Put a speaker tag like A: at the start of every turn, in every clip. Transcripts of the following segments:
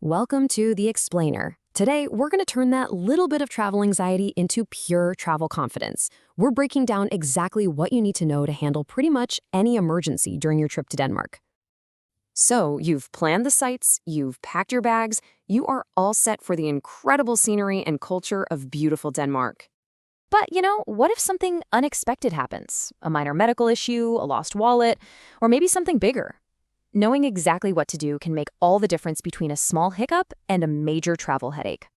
A: Welcome to The Explainer. Today, we're going to turn that little bit of travel anxiety into pure travel confidence. We're breaking down exactly what you need to know to handle pretty much any emergency during your trip to Denmark. So, you've planned the sights, you've packed your bags, you are all set for the incredible scenery and culture of beautiful Denmark. But, what if something unexpected happens? A minor medical issue, a lost wallet, or maybe something bigger? Knowing exactly what to do can make all the difference between a small hiccup and a major travel headache.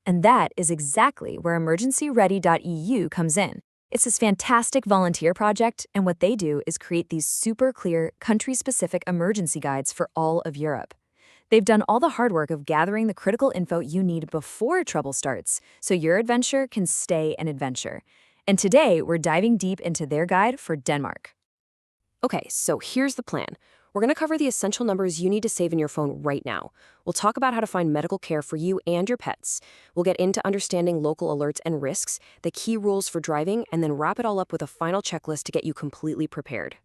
A: And that is exactly where EmergencyReady.eu comes in. It's this fantastic volunteer project, and what they do is create these super clear, country-specific emergency guides for all of Europe. They've done all the hard work of gathering the critical info you need before trouble starts, so your adventure can stay an adventure. And today, we're diving deep into their guide for Denmark. Okay, so here's the plan. We're going to cover the essential numbers you need to save in your phone right now. We'll talk about how to find medical care for you and your pets. We'll get into understanding local alerts and risks, the key rules for driving, and then wrap it all up with a final checklist to get you completely prepared.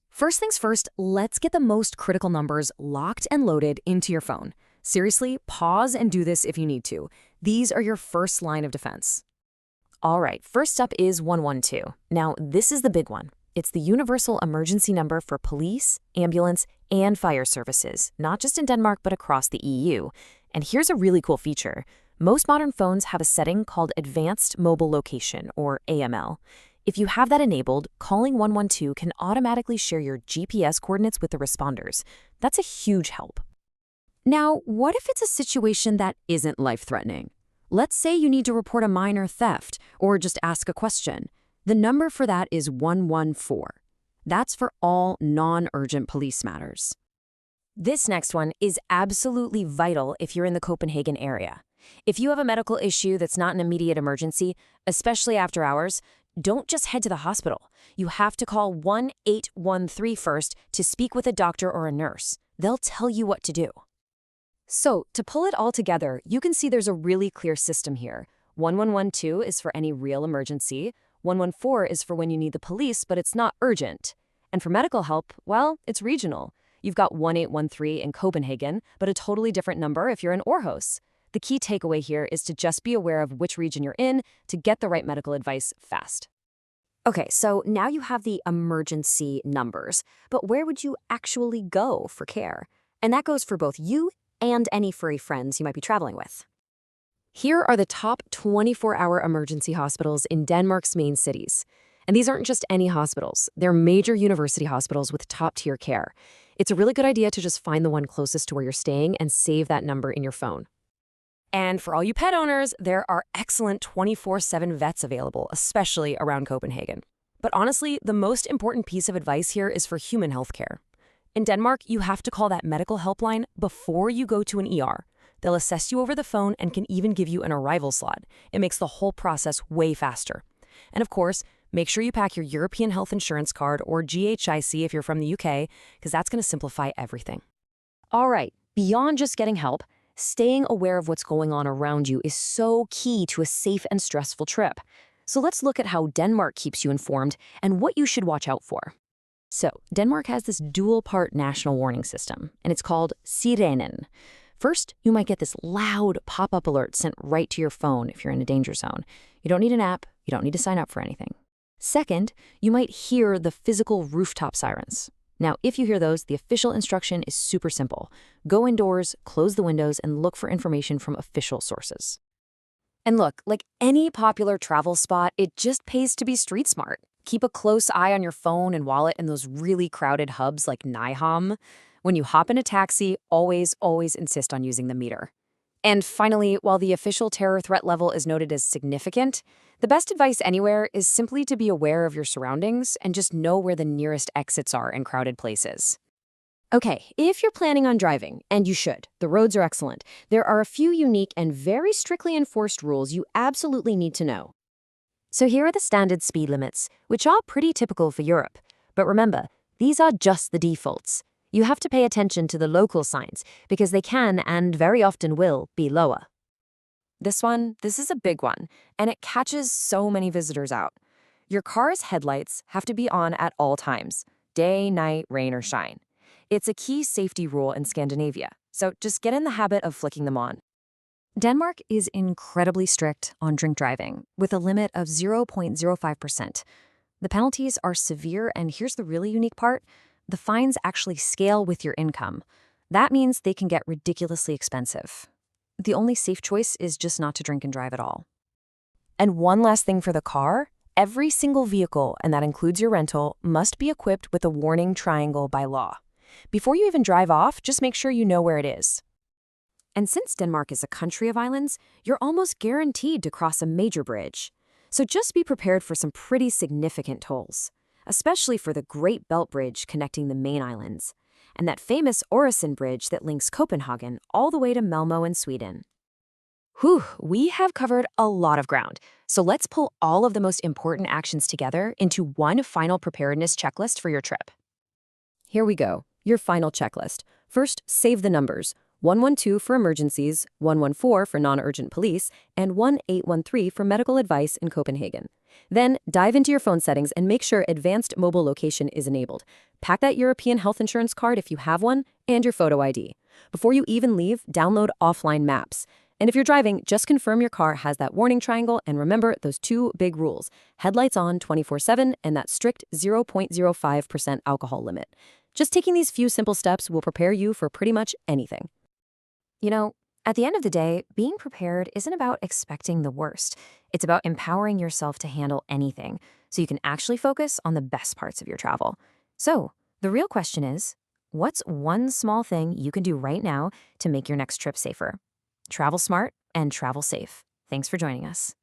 A: First things first, let's get the most critical numbers locked and loaded into your phone. Seriously, pause and do this if you need to. These are your first line of defense. All right, first up is 112. Now, this is the big one. It's the universal emergency number for police, ambulance, and fire services, not just in Denmark, but across the EU. And here's a really cool feature. Most modern phones have a setting called Advanced Mobile Location, or AML. If you have that enabled, calling 112 can automatically share your GPS coordinates with the responders. That's a huge help. Now, what if it's a situation that isn't life-threatening? Let's say you need to report a minor theft or just ask a question. The number for that is 114. That's for all non-urgent police matters. This next one is absolutely vital if you're in the Copenhagen area. If you have a medical issue that's not an immediate emergency, especially after hours, don't just head to the hospital. You have to call 1813 first to speak with a doctor or a nurse. They'll tell you what to do. So, to pull it all together, you can see there's a really clear system here. 1112 is for any real emergency. 114 is for when you need the police, but it's not urgent. And for medical help, well, it's regional. You've got 1813 in Copenhagen, but a totally different number if you're in Aarhus. The key takeaway here is to just be aware of which region you're in to get the right medical advice fast. Okay, so now you have the emergency numbers, but where would you actually go for care? And that goes for both you and any furry friends you might be traveling with. Here are the top 24-hour emergency hospitals in Denmark's main cities. And these aren't just any hospitals. They're major university hospitals with top-tier care. It's a really good idea to just find the one closest to where you're staying and save that number in your phone. And for all you pet owners, there are excellent 24/7 vets available, especially around Copenhagen. But honestly, the most important piece of advice here is for human health care. In Denmark, you have to call that medical helpline before you go to an ER. They'll assess you over the phone and can even give you an arrival slot. It makes the whole process way faster. And of course, make sure you pack your European Health Insurance Card or GHIC if you're from the UK, because that's going to simplify everything. All right, beyond just getting help, staying aware of what's going on around you is so key to a safe and stressful trip. So let's look at how Denmark keeps you informed and what you should watch out for. So, Denmark has this dual-part national warning system, and it's called Sirenen. First, you might get this loud pop-up alert sent right to your phone if you're in a danger zone. You don't need an app, you don't need to sign up for anything. Second, you might hear the physical rooftop sirens. Now, if you hear those, the official instruction is super simple. Go indoors, close the windows, and look for information from official sources. And look, like any popular travel spot, it just pays to be street smart. Keep a close eye on your phone and wallet in those really crowded hubs like Nyhavn. When you hop in a taxi, always insist on using the meter. And finally, while the official terror threat level is noted as significant, the best advice anywhere is simply to be aware of your surroundings and just know where the nearest exits are in crowded places. Okay, if you're planning on driving, and you should, the roads are excellent, there are a few unique and very strictly enforced rules you absolutely need to know. So here are the standard speed limits, which are pretty typical for Europe. But remember, these are just the defaults. You have to pay attention to the local signs because they can, and very often will, be lower. This is a big one, and it catches so many visitors out. Your car's headlights have to be on at all times, day, night, rain, or shine. It's a key safety rule in Scandinavia, So just get in the habit of flicking them on. Denmark is incredibly strict on drink driving, with a limit of 0.05%. The penalties are severe, and here's the really unique part. The fines actually scale with your income. That means they can get ridiculously expensive. The only safe choice is just not to drink and drive at all. And one last thing for the car, every single vehicle, and that includes your rental, must be equipped with a warning triangle by law. Before you even drive off, just make sure you know where it is. And since Denmark is a country of islands, you're almost guaranteed to cross a major bridge. So just be prepared for some pretty significant tolls, especially for the Great Belt Bridge connecting the main islands, and that famous Øresund Bridge that links Copenhagen all the way to Malmö in Sweden. Whew, we have covered a lot of ground. So let's pull all of the most important actions together into one final preparedness checklist for your trip. Here we go, your final checklist. First, save the numbers. 112 for emergencies, 114 for non-urgent police, and 1813 for medical advice in Copenhagen. Then, dive into your phone settings and make sure advanced mobile location is enabled. Pack that European health insurance card if you have one, and your photo ID. Before you even leave, download offline maps. And if you're driving, just confirm your car has that warning triangle, and remember those two big rules: headlights on 24/7 and that strict 0.05% alcohol limit. Just taking these few simple steps will prepare you for pretty much anything. You know, at the end of the day, being prepared isn't about expecting the worst. It's about empowering yourself to handle anything so you can actually focus on the best parts of your travel. So, the real question is, what's one small thing you can do right now to make your next trip safer? Travel smart and travel safe. Thanks for joining us.